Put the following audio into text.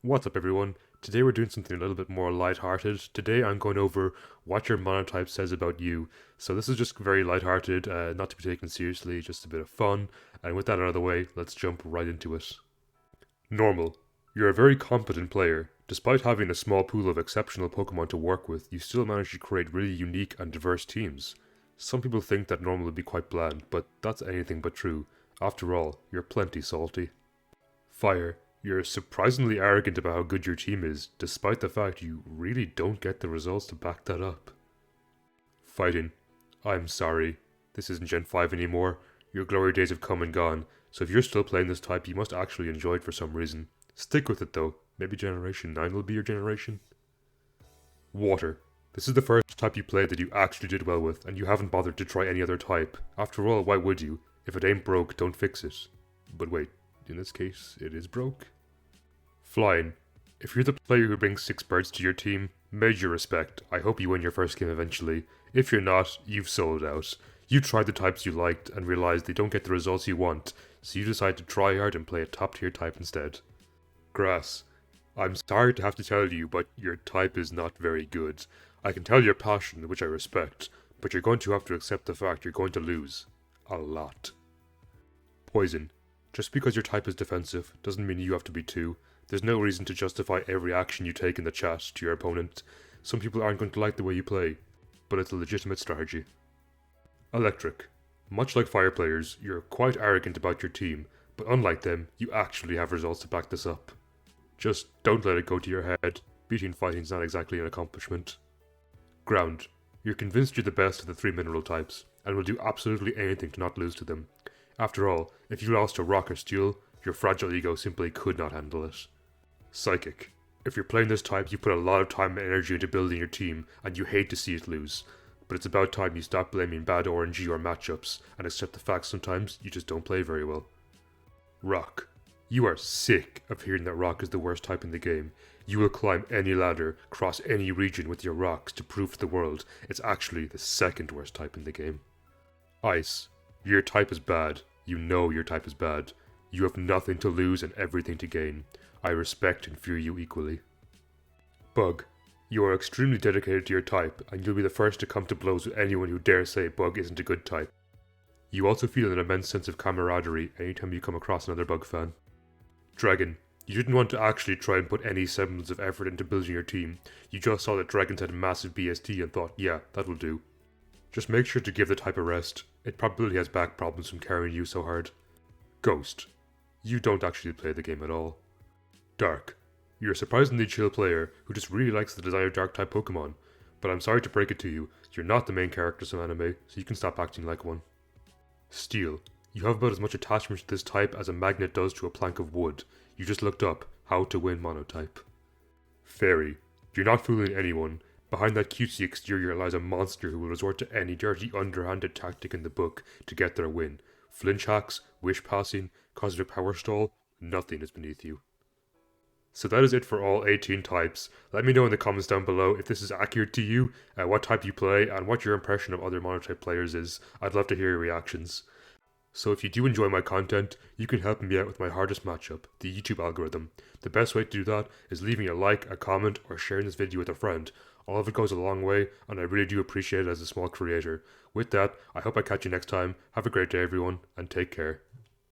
What's up everyone? Today we're doing something a little bit more lighthearted. Today I'm going over what your monotype says about you. So this is just very lighthearted, not to be taken seriously, just a bit of fun. And with that out of the way, let's jump right into it. Normal. You're a very competent player. Despite having a small pool of exceptional Pokemon to work with, you still manage to create really unique and diverse teams. Some people think that normal would be quite bland, but that's anything but true. After all, you're plenty salty. Fire. You're surprisingly arrogant about how good your team is, despite the fact you really don't get the results to back that up. Fighting. I'm sorry. This isn't Gen 5 anymore. Your glory days have come and gone, so if you're still playing this type, you must actually enjoy it for some reason. Stick with it though. Maybe Generation 9 will be your generation. Water. This is the first type you played that you actually did well with, and you haven't bothered to try any other type. After all, why would you? If it ain't broke, don't fix it. But wait, in this case, it is broke. Flying. If you're the player who brings 6 birds to your team, major respect. I hope you win your first game eventually. If you're not, you've sold out. You tried the types you liked and realized they don't get the results you want, so you decide to try hard and play a top tier type instead. Grass. I'm sorry to have to tell you, but your type is not very good. I can tell your passion, which I respect, but you're going to have to accept the fact you're going to lose. A lot. Poison. Just because your type is defensive doesn't mean you have to be too. There's no reason to justify every action you take in the chat to your opponent. Some people aren't going to like the way you play, but it's a legitimate strategy. Electric. Much like fire players, you're quite arrogant about your team, but unlike them, you actually have results to back this up. Just don't let it go to your head. Beating fighting's not exactly an accomplishment. Ground. You're convinced you're the best of the 3 mineral types, and will do absolutely anything to not lose to them. After all, if you lost to rock or steel, your fragile ego simply could not handle it. Psychic. If you're playing this type, you put a lot of time and energy into building your team, and you hate to see it lose. But it's about time you stop blaming bad RNG or matchups, and accept the fact sometimes you just don't play very well. Rock. You are sick of hearing that rock is the worst type in the game. You will climb any ladder, cross any region with your rocks to prove to the world it's actually the second worst type in the game. Ice. Your type is bad. You know your type is bad. You have nothing to lose and everything to gain. I respect and fear you equally. Bug. You are extremely dedicated to your type, and you'll be the first to come to blows with anyone who dares say Bug isn't a good type. You also feel an immense sense of camaraderie anytime you come across another Bug fan. Dragon. You didn't want to actually try and put any semblance of effort into building your team. You just saw that dragons had massive BST and thought, yeah, that will do. Just make sure to give the type a rest. It probably has back problems from carrying you so hard. Ghost. You don't actually play the game at all. Dark. You're a surprisingly chill player who just really likes the design of dark type Pokemon, but I'm sorry to break it to you, you're not the main character of some anime, so you can stop acting like one. Steel. You have about as much attachment to this type as a magnet does to a plank of wood. You just looked up how to win monotype. Fairy. You're not fooling anyone. Behind that cutesy exterior lies a monster who will resort to any dirty underhanded tactic in the book to get their win. Flinch hacks, wish passing, cosmic power stall, nothing is beneath you. So that is it for all 18 types. Let me know in the comments down below if this is accurate to you, what type you play, and what your impression of other monotype players is. I'd love to hear your reactions. So if you do enjoy my content, you can help me out with my hardest matchup, the YouTube algorithm. The best way to do that is leaving a like, a comment, or sharing this video with a friend. All of it goes a long way, and I really do appreciate it as a small creator. With that, I hope I catch you next time. Have a great day everyone, and take care.